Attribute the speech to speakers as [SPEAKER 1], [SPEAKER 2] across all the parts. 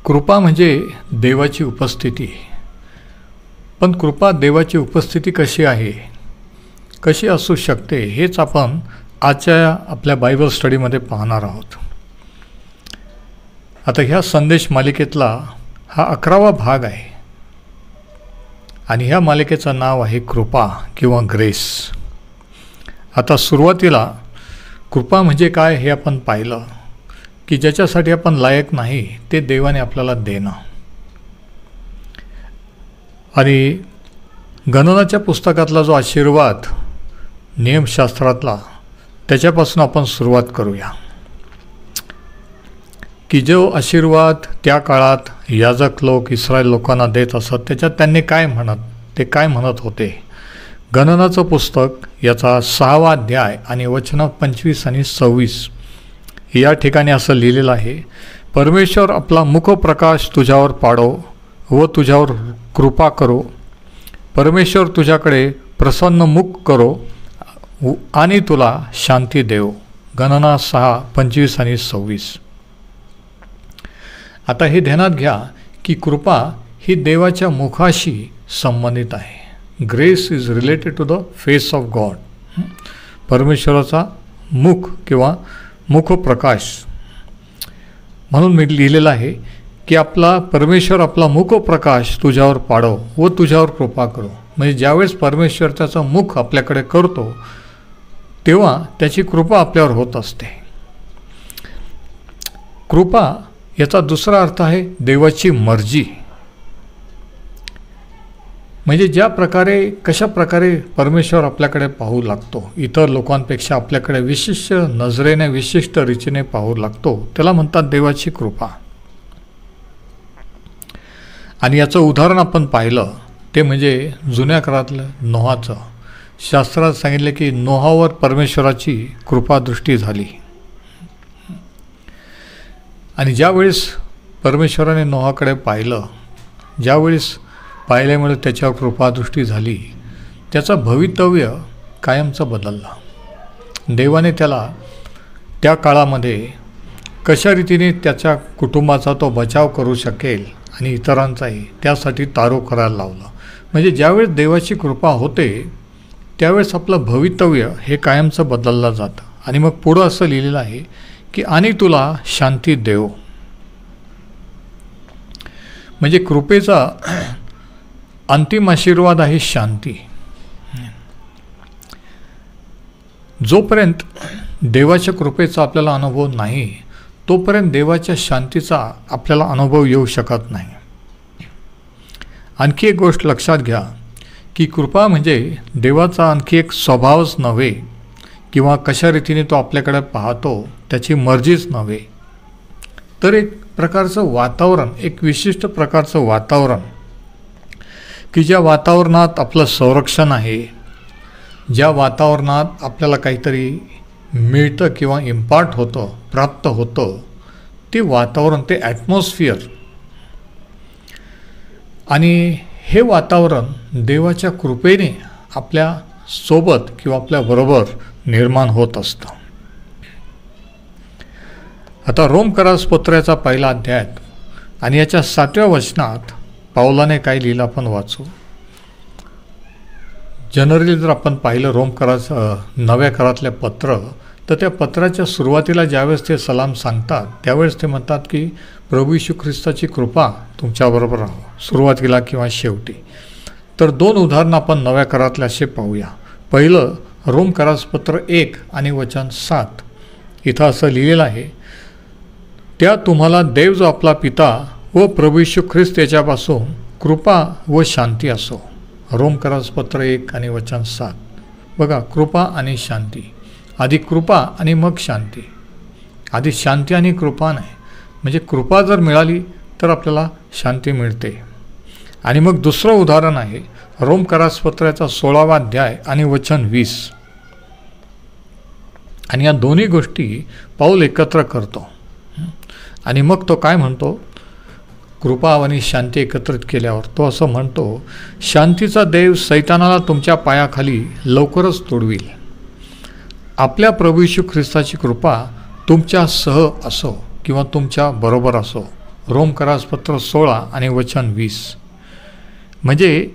[SPEAKER 1] कृपा म्हणजे देवाची उपस्थिती. पण कृपा देवाची उपस्थिती कशी आहे, कशी असू शकते, हेच आपण आजच्या आपल्या बायबल स्टडीमध्ये पाहणार आहोत. आता ह्या संदेश मालिकेतला हा 11वा भाग आहे आणि ह्या मालिकेचं नाव आहे कृपा किंवा ग्रेस. आता सुरुवातीला कृपा म्हणजे काय हे आपण पाहिलं की ज्याच्यासाठी आपण लायक नाही ते देवाने आपल्याला देणं. आणि गणनाच्या पुस्तकातला जो आशीर्वाद नियमशास्त्रातला त्याच्यापासून आपण सुरुवात करूया की जो आशीर्वाद त्या काळात याजक लोक इस्रायल लोकांना देत असत त्याच्यात त्यांनी काय म्हणत होते. गणनाचं पुस्तक याचा 6वा अध्याय आणि वचन 25 आणि 26 या ठिकाणी असं लिहिलेलं आहे, परमेश्वर आपला मुखप्रकाश तुझ्यावर पाडो व तुझ्यावर कृपा करो. परमेश्वर तुझ्याकडे प्रसन्न मुख करो आणि तुला शांती देव. गणना 6:25 आणि 26. आता हे ध्यानात घ्या की कृपा ही देवाच्या मुखाशी संबंधित आहे. Grace is related to the face of God. परमेश्वराचा मुख किंवा मुखप्रकाश. म्हणून मी लिहिलेलं आहे की परमेश्वर आपला मुखप्रकाश तुझ्यावर पाडो व तुझ्यावर कृपा करो. म्हणजे ज्यावेळेस परमेश्वर त्याचं मुख आपल्याकडे करतो तेव्हा त्याची कृपा आपल्यावर होत असते. कृपा याचा दुसरा अर्थ आहे देवाची मर्जी. म्हणजे कशा प्रकारे परमेश्वर आपल्याकडे पाहू लागतो, इतर लोकांपेक्षा आपल्याकडे विशिष्ट नजरेने विशिष्ट रीतीने पाहू लागतो, त्याला म्हणतात देवाची कृपा. आणि याचं उदाहरण आपण पाहिलं ते म्हणजे जुन्या काळातलं नोहाचं. शास्त्रात सांगितले की नोहावर परमेश्वराची कृपादृष्टी झाली. आणि ज्यावेळेस परमेश्वराने नोहाकडे पाहिलं, ज्यावेळेस पाहिल्यामुळे त्याच्यावर कृपादृष्टी झाली, त्याचं भवितव्य कायमचं बदललं. देवाने त्याला त्या काळामध्ये कशा रीतीने त्याच्या कुटुंबाचा तो बचाव करू शकेल आणि इतरांचाही त्यासाठी तारू करायला लावलं. म्हणजे ज्यावेळेस देवाची कृपा होते त्यावेळेस आपलं भवितव्य हे कायमचं बदललं जातं. आणि मग पुढं असं लिहिलेलं आहे की आणि तुला शांती देव. म्हणजे कृपेचा अंतिम आशीर्वाद आहे शांती. जोपर्यंत देवाच्या कृपेचा आपल्याला अनुभव नाही तोपर्यंत देवाच्या शांतीचा आपल्याला अनुभव येऊ शकत नाही. आणखी एक गोष्ट लक्षात घ्या की कृपा म्हणजे देवाचा आणखी एक स्वभावच नव्हे किंवा कशा रीतीने तो आपल्याकडे पाहतो त्याची मर्जीच नव्हे, तर एक प्रकारचं वातावरण, एक विशिष्ट प्रकारचं वातावरण की ज्या वातावरणात आपलं संरक्षण आहे, ज्या वातावरणात आपल्याला काहीतरी मिळतं किंवा इम्पार्ट होतं, प्राप्त होतं, ते वातावरण, ते ॲटमॉस्फिअर. आणि हे वातावरण देवाच्या कृपेने आपल्या सोबत किंवा आपल्याबरोबर निर्माण होत असतं. आता रोमकरास पत्राचा 1ला अध्याय आणि याच्या 7व्या वचनात पाऊलाने काय लिहिलं आपण वाचू. जनरली जर आपण पाहिलं रोमकराचं नव्या करातल्या पत्र, तर त्या पत्राच्या सुरुवातीला ज्यावेळेस ते सलाम सांगतात त्यावेळेस ते म्हणतात की प्रभू येशू ख्रिस्ताची कृपा तुमच्याबरोबर राहो, सुरुवातीला किंवा शेवटी. तर 2 उदाहरणं आपण नव्या करातले असे पाहूया. पहिलं रोमकरास पत्र 1 आणि वचन 7. इथं असं लिहिलेलं आहे, त्या तुम्हाला देव जो आपला पिता व प्रभू येशू ख्रिस्त याच्यापासून कृपा व शांती असो. रोमकरास पत्र 1 आणि वचन 7. बघा, कृपा आणि शांती. आधी कृपा आणि मग शांती. आधी शांती आणि कृपा नाही. म्हणजे कृपा जर मिळाली तर आपल्याला शांती मिळते. आणि मग दुसरं उदाहरण आहे रोमकरास पत्राचा 16वा अध्याय आणि वचन 20. आणि या दोन्ही गोष्टी पाऊल एकत्र करतो. आणि मग तो काय म्हणतो, कृपा आणि शांती एकत्रित केल्यावर तो असं म्हणतो, शांतीचा देव सैतानाला तुमच्या पायाखाली लवकरच तोडविल. आपल्या प्रभू येशू ख्रिस्ताची कृपा तुमच्यासह असो किंवा तुमच्या बरोबर असो. रोमकरासपत्र 16 आणि वचन 20. म्हणजे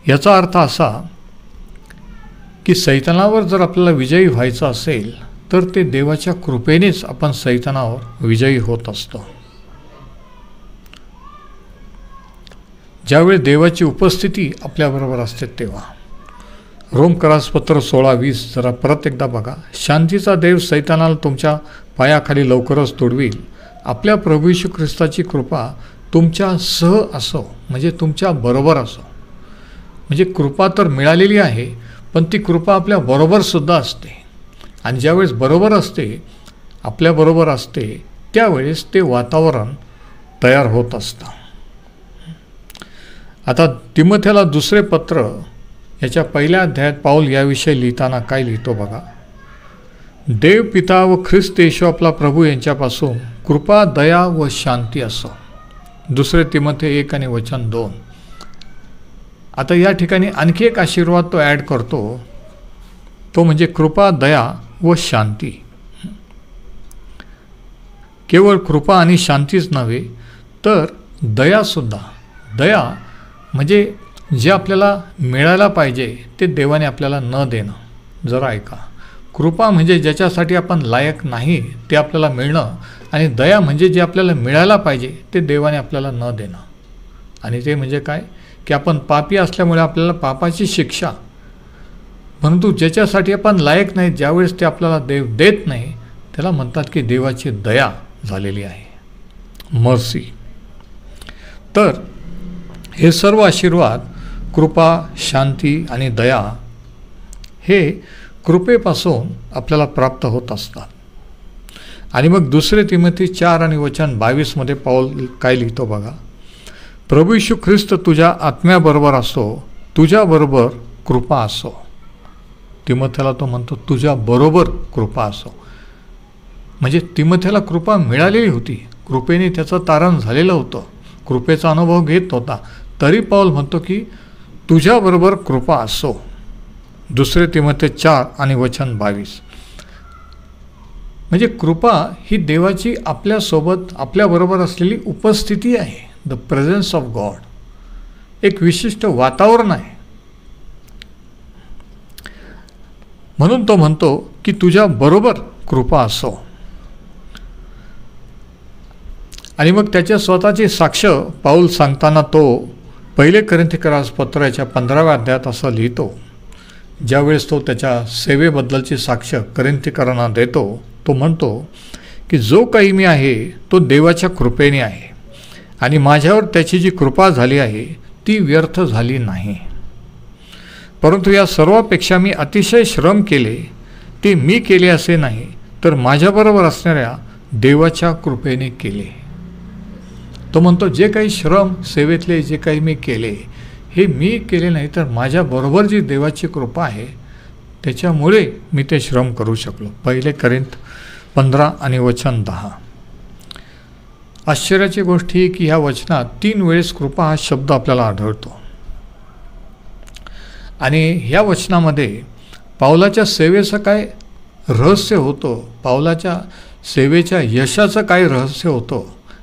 [SPEAKER 1] याचा अर्थ असा की सैतानावर जर आपल्याला विजयी व्हायचं असेल तर ते देवाच्या कृपेनेच आपण सैतानावर विजयी होत असतो. ज्यावेळी देवाची उपस्थिती आपल्याबरोबर असते तेव्हा. रोमकरासपत्र 16:20 जरा परत एकदा बघा. शांतीचा देव सैतानाला तुमच्या पायाखाली लवकरच तुडवील. आपल्या प्रभू येशू ख्रिस्ताची कृपा तुमच्या सह असो, म्हणजे तुमच्या बरोबर असो. म्हणजे कृपा तर मिळालेली आहे, पण ती कृपा आपल्या बरोबरसुद्धा असते. आणि ज्यावेळेस बरोबर असते, आपल्याबरोबर असते, त्यावेळेस ते वातावरण तयार होत असतं. आता तिमोथेला दुसरे पत्र याच्या पहिल्या अध्यायात पाऊल याविषयी लिहिताना काय लिहितो बघा. देव पिता व ख्रिस्त येशू आपला प्रभू यांच्यापासून कृपा, दया व शांती असो. दुसरे तिमोथे 1 आणि वचन 2. आता या ठिकाणी आणखी एक आशीर्वाद तो ॲड करतो, तो म्हणजे कृपा, दया व शांती. केवळ कृपा आणि शांतीच नव्हे तर दयासुद्धा. दया म्हणजे जे आपल्याला मिळायला पाहिजे ते देवाने आपल्याला न देणं. जरा ऐका. कृपा म्हणजे ज्याच्यासाठी आपण लायक नाही ते आपल्याला मिळणं, आणि दया म्हणजे जे आपल्याला मिळायला पाहिजे ते देवाने आपल्याला न देणं. आणि ते म्हणजे काय की आपण पापी असल्यामुळे आपल्याला पापाची शिक्षा, परंतु ज्याच्यासाठी आपण लायक नाही, ज्यावेळेस ते आपल्याला देव देत नाही, त्याला म्हणतात की देवाची दया झालेली आहे, मर्सी. तर हे सर्व आशीर्वाद, कृपा, शांती आणि दया हे कृपेपासून आपल्याला प्राप्त होत असतात. आणि मग दुसरे तिमोथी 4 आणि वचन 22 मध्ये पाऊल काय लिहितो बघा. प्रभू येशू ख्रिस्त तुझ्या आत्म्याबरोबर असो, तुझ्याबरोबर कृपा असो. तिमोथेला तो म्हणतो तुझ्याबरोबर कृपा असो. म्हणजे तिमोथेला कृपा मिळालेली होती, कृपेने त्याचं तारण झालेलं होतं, कृपेचा अनुभव घेत होता, तरी पाऊल म्हणतो की तुझ्याबरोबर कृपा असो. दुसरे तिमोथे 4 आणि वचन 22. म्हणजे कृपा ही देवाची आपल्यासोबत, आपल्याबरोबर असलेली उपस्थिती आहे. The presence of God. एक विशिष्ट वातावरण आहे. म्हणून तो म्हणतो की तुझ्याबरोबर कृपा असो. आणि मग त्याच्या स्वतःची साक्ष पाऊल सांगताना तो पहिले कोरिन्थीकरासपत्राच्या 15व्या अध्यायात असं लिहितो. ज्यावेळेस तो त्याच्या सेवेबद्दलची साक्ष कोरिन्थीकरांना देतो, तो म्हणतो की जो काही मी आहे तो देवाच्या कृपेने आहे, आणि माझ्यावर त्याची जी कृपा झाली आहे ती व्यर्थ झाली नाही. परंतु या सर्वापेक्षा मी अतिशय श्रम केले, ते मी केले असे नाही, तर माझ्याबरोबर असणाऱ्या देवाच्या कृपेने केले. तो म्हणतो जे काही श्रम सेवेतले जे काही मी केले, हे मी केले नाही, तर माझ्याबरोबर जी देवाची कृपा आहे त्याच्यामुळे मी ते श्रम करू शकलो. पहिले कोरिन्थ 15 आणि वचन 10. आश्चर्याची गोष्ट ही की ह्या वचनात 3 वेळेस कृपा हा शब्द आपल्याला आढळतो. आणि ह्या वचनामध्ये पाऊलाच्या सेवेचं काय रहस्य होतं, पाऊलाच्या सेवेच्या यशाचं काय रहस्य होतं,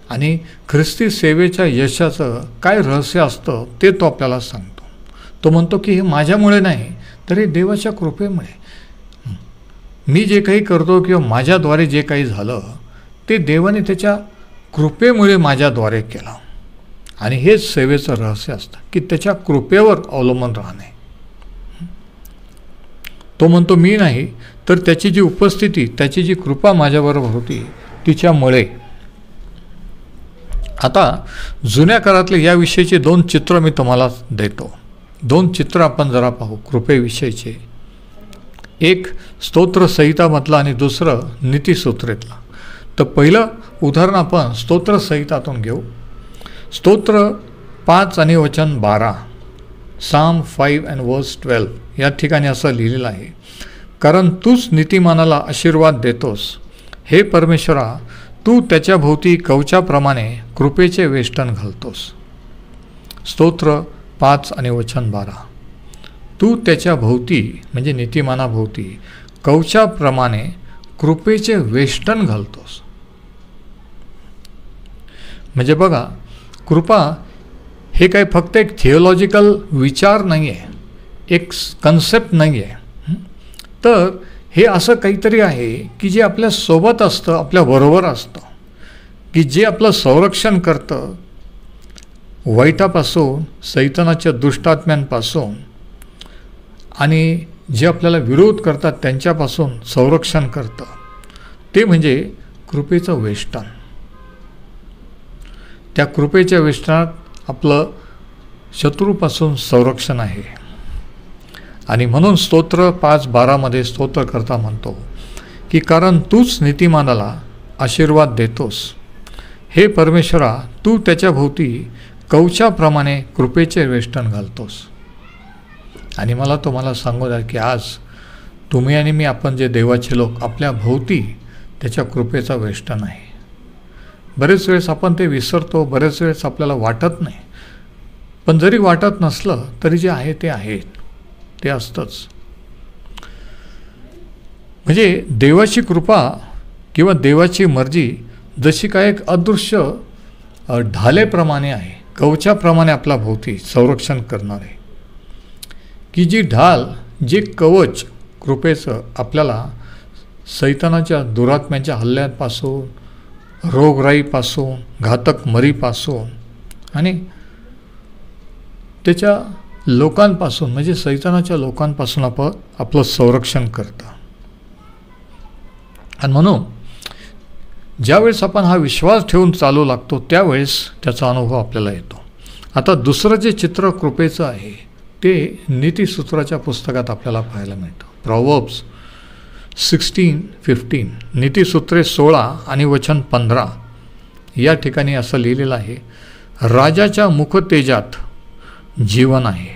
[SPEAKER 1] आणि ख्रिस्ती सेवेच्या यशाचं काय रहस्य असतं ते तो आपल्याला सांगतो. तो म्हणतो की हे माझ्यामुळे नाही, तर हे देवाच्या कृपेमुळे. मी जे काही करतो किंवा माझ्याद्वारे जे काही झालं ते देवाने त्याच्या कृपेमुळे माझ्याद्वारे केलं. आणि हेच सेवेचं रहस्य असतं की त्याच्या कृपेवर अवलंबून राहणे. तो म्हणतो मी नाही, तर त्याची जी उपस्थिती, त्याची जी कृपा माझ्याबरोबर होती तिच्यामुळे. आता जुन्या काळातले याविषयीचे 2 चित्र मी तुम्हाला देतो. 2 चित्र आपण जरा पाहू कृपेविषयीचे. एक स्तोत्रसंहितामधलं आणि दुसरं नीतिसूत्रेतलं. तर पहिलं उदाहरण आपण स्तोत्रसंहितातून घेऊ. स्तोत्र 5 आणि वचन 12, Psalm 5 and verse 12 या ठिकाणी असं लिहिलेलं आहे. कारण तूच नीतिमानाला आशीर्वाद देतोस, हे परमेश्वरा, तू त्याच्या भोवती कवचाप्रमाणे कृपेचे वेष्टन घालतोस. स्तोत्र 5 आणि वचन 12. तू त्याच्या भोवती म्हणजे नीतिमानाभोवती कवचाप्रमाणे कृपेचे वेष्टन घालतोस. म्हणजे बघा, कृपा हे काही फक्त एक थिओलॉजिकल विचार नाही आहे, एक कन्सेप्ट नाही आहे, तर हे असं काहीतरी आहे की जे आपल्या सोबत असतं, आपल्याबरोबर असतं, की जे आपलं संरक्षण करतं वाईटापासून, सैतानाच्या दुष्टात्म्यांपासून, आणि जे आपल्याला विरोध करतात त्यांच्यापासून संरक्षण करतं. ते म्हणजे कृपेचं वेष्टन. त्या कृपेच्या वेष्टनात आपलं शत्रूपासून संरक्षण आहे. आणि म्हणून स्तोत्र 5:12 स्तोत्रकर्ता म्हणतो की कारण तूच नीतिमानाला आशीर्वाद देतोस, हे परमेश्वरा, तू त्याच्या भोवती कवचाप्रमाणे कृपेचे वेष्टन घालतोस. आणि मला तुम्हाला सांगू द्या की आज तुम्ही आणि मी, आपण जे देवाचे लोक, आपल्या भोवती त्याच्या कृपेचा वेष्टन आहे. बरेच वेळेस आपण ते विसरतो, बरेच वेळेस आपल्याला वाटत नाही, पण जरी वाटत नसलं तरी जे आहे ते आहे, ते असतंच. म्हणजे देवाची कृपा किंवा देवाची मर्जी जशी काय एक अदृश्य ढालेप्रमाणे आहे, कवचाप्रमाणे आपल्या भोवती संरक्षण करणारे, की जी ढाल, जे कवच कृपेचं आपल्याला सैतानाच्या दुरात्म्यांच्या हल्ल्यांपासून, रोगराईपासून, घातक मरीपासून आणि त्याच्या लोकांपासून, म्हणजे सैतानाच्या लोकांपासून आपलं संरक्षण करतं. आणि म्हणून ज्यावेळेस आपण हा विश्वास ठेवून चालू लागतो त्यावेळेस त्याचा अनुभव आपल्याला येतो. आता दुसरं जे चित्र कृपेचं आहे ते नीतिसूत्राच्या पुस्तकात आपल्याला पाहायला मिळतं. प्रॉव्हर्ब्स 16:15, नीतिसूत्रे 16 आणि वचन 15 या ठिकाणी असं लिहिलेलं आहे, राजाच्या मुखतेजात जीवन आहे,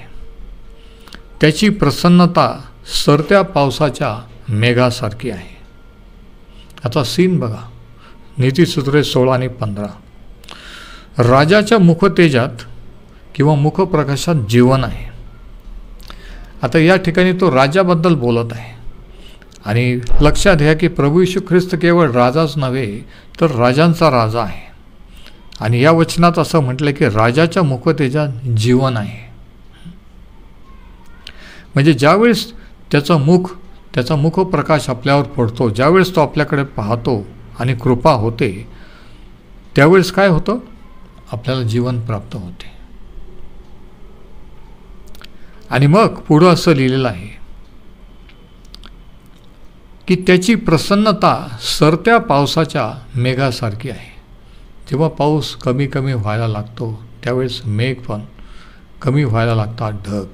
[SPEAKER 1] त्याची प्रसन्नता सरत्या पावसाच्या मेघासारखी आहे. आता सीन बघा, नीतिसूत्रे 16 आणि 15. राजाच्या मुखतेजात किंवा मुखप्रकाशात जीवन आहे. आता या ठिकाणी तो राजाबद्दल बोलत आहे. आणि लक्षात घ्या की प्रभू येशू ख्रिस्त केवळ राजाच नव्हे तर राजांचा राजा आहे. आणि या वचनात असं म्हटलं की राजाच्या मुखतेजात जीवन आहे. म्हणजे ज्यावेळेस त्याचा मुखप्रकाश आपल्यावर पडतो, ज्यावेळेस तो आपल्याकडे पाहतो आणि कृपा होते, त्यावेळेस काय होतं, आपल्याला जीवन प्राप्त होते. आणि मग पुढं असं लिहिलेलं आहे की त्याची प्रसन्नता सरत्या पावसाच्या मेघासारखी आहे. जेव्हा पाऊस कमी कमी व्हायला लागतो त्यावेळेस मेघ पण कमी व्हायला लागतात, ढग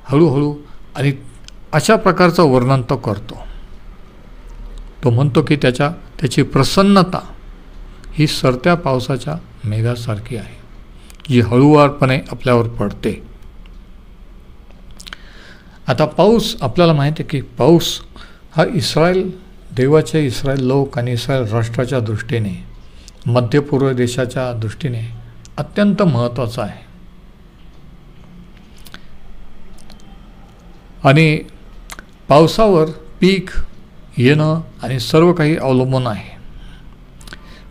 [SPEAKER 1] हळूहळू, आणि अशा प्रकारचं वर्णन तो करतो. तो म्हणतो की त्याची प्रसन्नता ही सरत्या पावसाच्या मेघासारखी आहे, जी हळूवारपणे आपल्यावर पडते. आता पाऊस, आपल्याला माहिती आहे की पाऊस हा देवाचे इस्रायल लोक आणि इस्रायल राष्ट्राच्या दृष्टीने, मध्य पूर्व देशाच्या दृष्टीने अत्यंत महत्त्वाचा आहे. आणि पावसावर पीक येणं आणि सर्व काही अवलंबून आहे.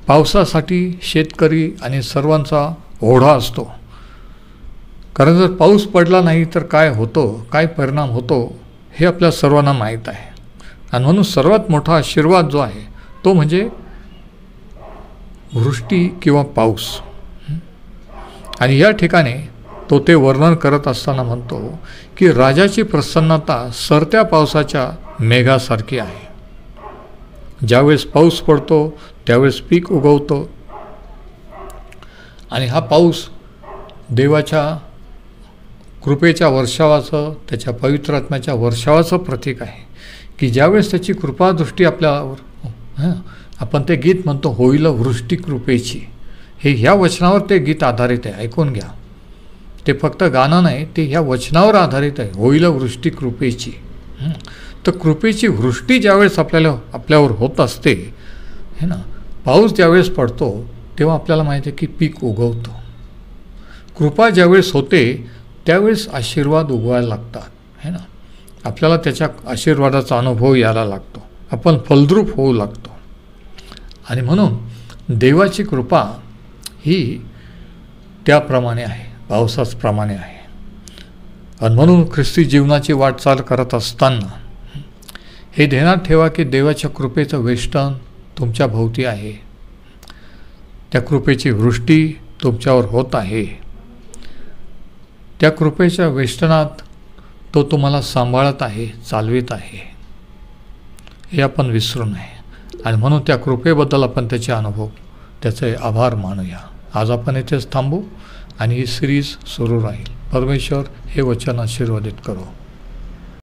[SPEAKER 1] पावसासाठी शेतकरी आणि सर्वांचा ओढा असतो, कारण जर पाऊस पडला नाही तर काय होतं, काय परिणाम होतो हे आपल्या सर्वांना माहीत आहे. आणि म्हणून सर्वात मोठा आशीर्वाद जो आहे तो म्हणजे वृष्टी किंवा पाऊस. आणि या ठिकाणी तो ते वर्णन करत असताना म्हणतो की राजाची प्रसन्नता सरत्या पावसाच्या मेघासारखी आहे. ज्यावेळेस पाऊस पडतो त्यावेळेस पीक उगवतं. आणि हा पाऊस देवाच्या कृपेच्या वर्षावाचं, त्याच्या पवित्र आत्म्याच्या वर्षावाचं प्रतीक आहे, की ज्यावेळेस त्याची कृपादृष्टी आपल्यावर, आपण ते गीत म्हणतो, होईल वृष्टी कृपेची, हे ह्या वचनावर ते गीत आधारित आहे. ऐकून घ्या, ते फक्त गाणं नाही, ते ह्या वचनावर आधारित आहे, होईल वृष्टी कृपेची. तर कृपेची वृष्टी ज्यावेळेस आपल्यावर होत असते, है ना, पाऊस ज्यावेळेस पडतो तेव्हा आपल्याला माहिती आहे की पीक उगवतं. कृपा ज्यावेळेस होते त्यावेळेस आशीर्वाद उगवायला लागतात, है ना, आपल्याला त्याच्या आशीर्वादाचा अनुभव यायला लागतो, आपण फलद्रूप होऊ लागतो. आणि म्हणून देवाची कृपा ही त्याप्रमाणे आहे, पावसाचप्रमाणे आहे. आणि म्हणून ख्रिस्ती जीवनाची वाटचाल करत असताना हे ध्यानात ठेवा की देवाच्या कृपेचं वेष्टन तुमच्या भोवती आहे. त्या कृपेची वृष्टी तुमच्यावर होत आहे. त्या कृपेच्या वेष्टनात तो तुम्हाला सांभाळत आहे, चालवित आहे, हे आपण विसरू नये. आणि म्हणून त्या कृपेबद्दल आपण त्याचे अनुभव, त्याचे आभार मानूया. आज आपण इथेच थांबू आणि ही सिरीज सुरू राहील. परमेश्वर हे वचन आशीर्वादित करो.